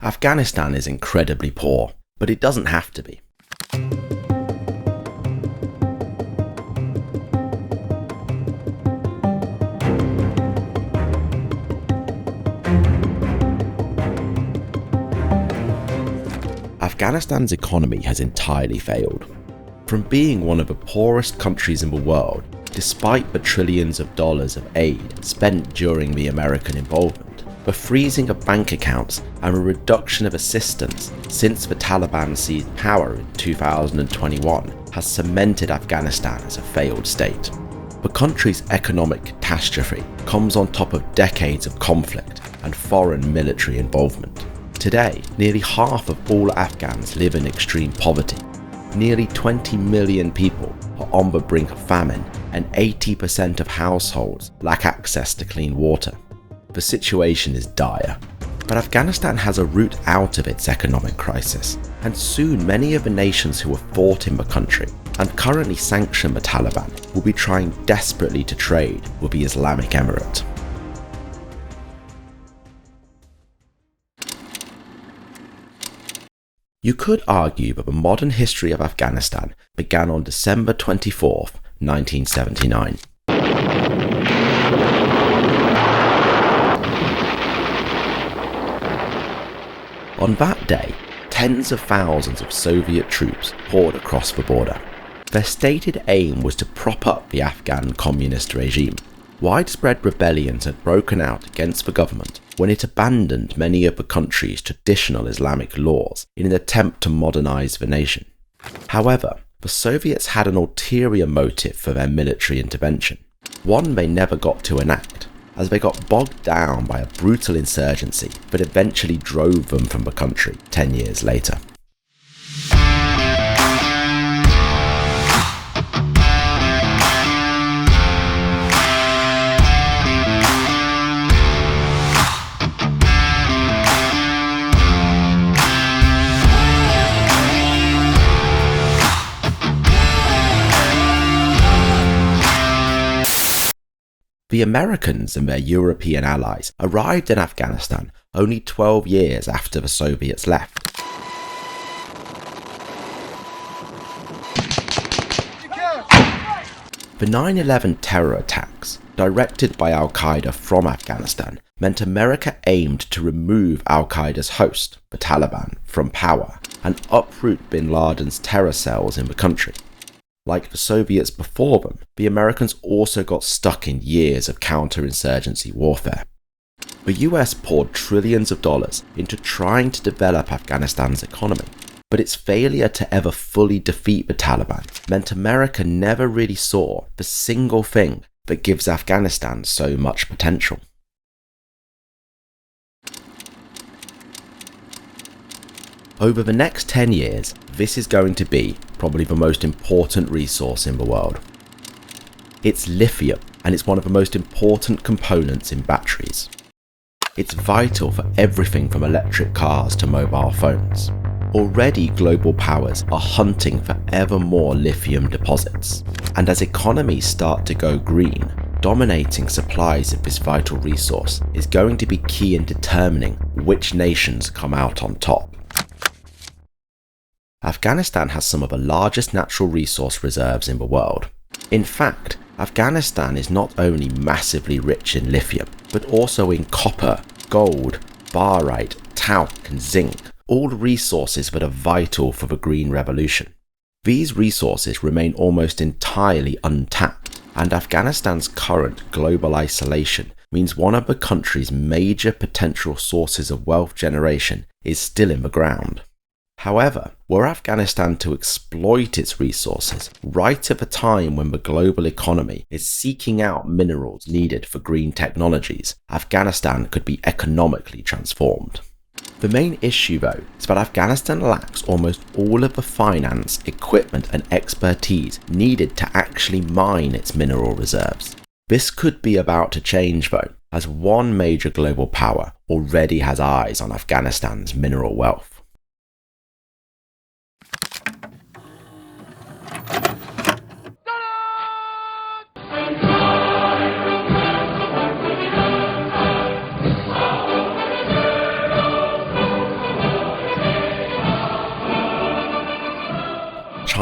Afghanistan is incredibly poor, but it doesn't have to be. Afghanistan's economy has entirely failed. From being one of the poorest countries in the world, despite the trillions of dollars of aid spent during the American involvement, the freezing of bank accounts and a reduction of assistance since the Taliban seized power in 2021 has cemented Afghanistan as a failed state. The country's economic catastrophe comes on top of decades of conflict and foreign military involvement. Today, nearly half of all Afghans live in extreme poverty. Nearly 20 million people are on the brink of famine, and 80% of households lack access to clean water. The situation is dire, but Afghanistan has a route out of its economic crisis, and soon many of the nations who have fought in the country and currently sanction the Taliban will be trying desperately to trade with the Islamic Emirate. You could argue that the modern history of Afghanistan began on December 24th, 1979. On that day, tens of thousands of Soviet troops poured across the border. Their stated aim was to prop up the Afghan communist regime. Widespread rebellions had broken out against the government when it abandoned many of the country's traditional Islamic laws in an attempt to modernize the nation. However, the Soviets had an ulterior motive for their military intervention, one they never got to enact, as they got bogged down by a brutal insurgency that eventually drove them from the country 10 years later. The Americans and their European allies arrived in Afghanistan only 12 years after the Soviets left. The 9/11 terror attacks, directed by Al-Qaeda from Afghanistan, meant America aimed to remove Al-Qaeda's host, the Taliban, from power and uproot bin Laden's terror cells in the country. Like the Soviets before them, the Americans also got stuck in years of counterinsurgency warfare. The US poured trillions of dollars into trying to develop Afghanistan's economy, but its failure to ever fully defeat the Taliban meant America never really saw the single thing that gives Afghanistan so much potential. Over the next 10 years, this is going to be probably the most important resource in the world. It's lithium, and it's one of the most important components in batteries. It's vital for everything from electric cars to mobile phones. Already global powers are hunting for ever more lithium deposits, and as economies start to go green, dominating supplies of this vital resource is going to be key in determining which nations come out on top. Afghanistan has some of the largest natural resource reserves in the world. In fact, Afghanistan is not only massively rich in lithium, but also in copper, gold, barite, talc and zinc, all resources that are vital for the green revolution. These resources remain almost entirely untapped, and Afghanistan's current global isolation means one of the country's major potential sources of wealth generation is still in the ground. However, were Afghanistan to exploit its resources right at the time when the global economy is seeking out minerals needed for green technologies, Afghanistan could be economically transformed. The main issue, though, is that Afghanistan lacks almost all of the finance, equipment and expertise needed to actually mine its mineral reserves. This could be about to change, though, as one major global power already has eyes on Afghanistan's mineral wealth.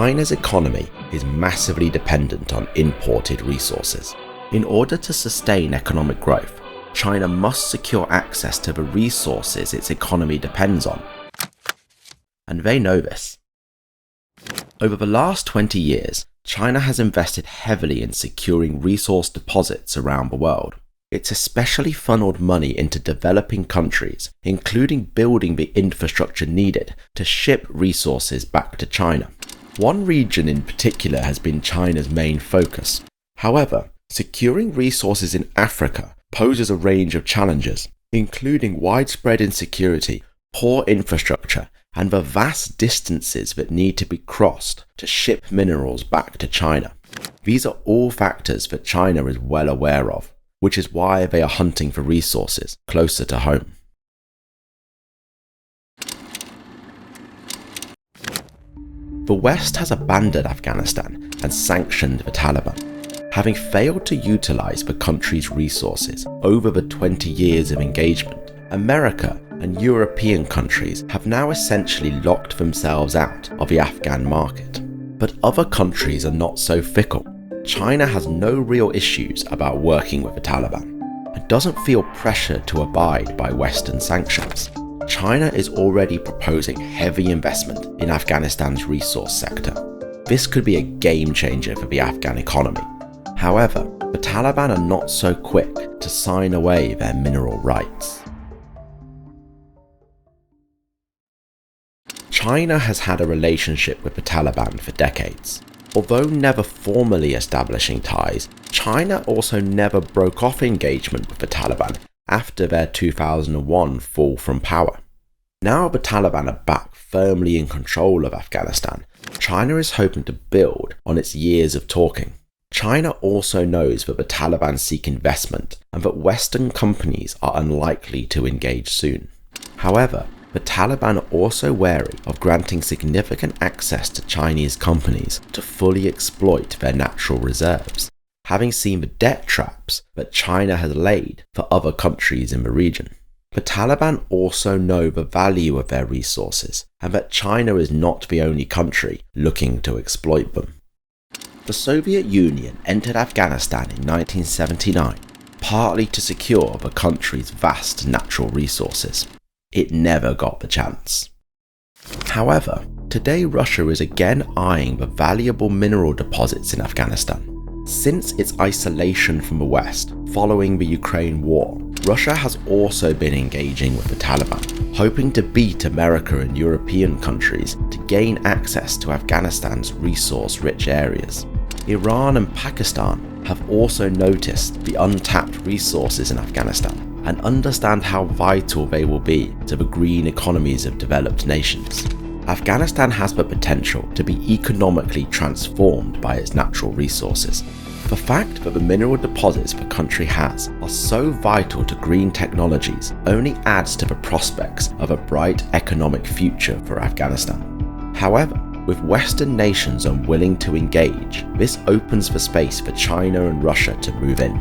China's economy is massively dependent on imported resources. In order to sustain economic growth, China must secure access to the resources its economy depends on. And they know this. Over the last 20 years, China has invested heavily in securing resource deposits around the world. It's especially funneled money into developing countries, including building the infrastructure needed to ship resources back to China. One region in particular has been China's main focus. However, securing resources in Africa poses a range of challenges, including widespread insecurity, poor infrastructure, and the vast distances that need to be crossed to ship minerals back to China. These are all factors that China is well aware of, which is why they are hunting for resources closer to home. The West has abandoned Afghanistan and sanctioned the Taliban. Having failed to utilize the country's resources over the 20 years of engagement, America and European countries have now essentially locked themselves out of the Afghan market. But other countries are not so fickle. China has no real issues about working with the Taliban and doesn't feel pressure to abide by Western sanctions. China is already proposing heavy investment in Afghanistan's resource sector. This could be a game changer for the Afghan economy. However, the Taliban are not so quick to sign away their mineral rights. China has had a relationship with the Taliban for decades. Although never formally establishing ties, China also never broke off engagement with the Taliban after their 2001 fall from power. Now the Taliban are back firmly in control of Afghanistan, China is hoping to build on its years of talking. China also knows that the Taliban seek investment and that Western companies are unlikely to engage soon. However, the Taliban are also wary of granting significant access to Chinese companies to fully exploit their natural reserves, having seen the debt traps that China has laid for other countries in the region. The Taliban also know the value of their resources and that China is not the only country looking to exploit them. The Soviet Union entered Afghanistan in 1979, partly to secure the country's vast natural resources. It never got the chance. However, today Russia is again eyeing the valuable mineral deposits in Afghanistan. Since its isolation from the West following the Ukraine war, Russia has also been engaging with the Taliban, hoping to beat America and European countries to gain access to Afghanistan's resource-rich areas. Iran and Pakistan have also noticed the untapped resources in Afghanistan and understand how vital they will be to the green economies of developed nations. Afghanistan has the potential to be economically transformed by its natural resources. The fact that the mineral deposits the country has are so vital to green technologies only adds to the prospects of a bright economic future for Afghanistan. However, with Western nations unwilling to engage, this opens the space for China and Russia to move in.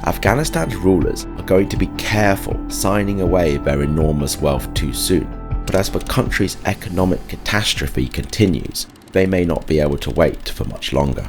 Afghanistan's rulers are going to be careful signing away their enormous wealth too soon, but as the country's economic catastrophe continues, they may not be able to wait for much longer.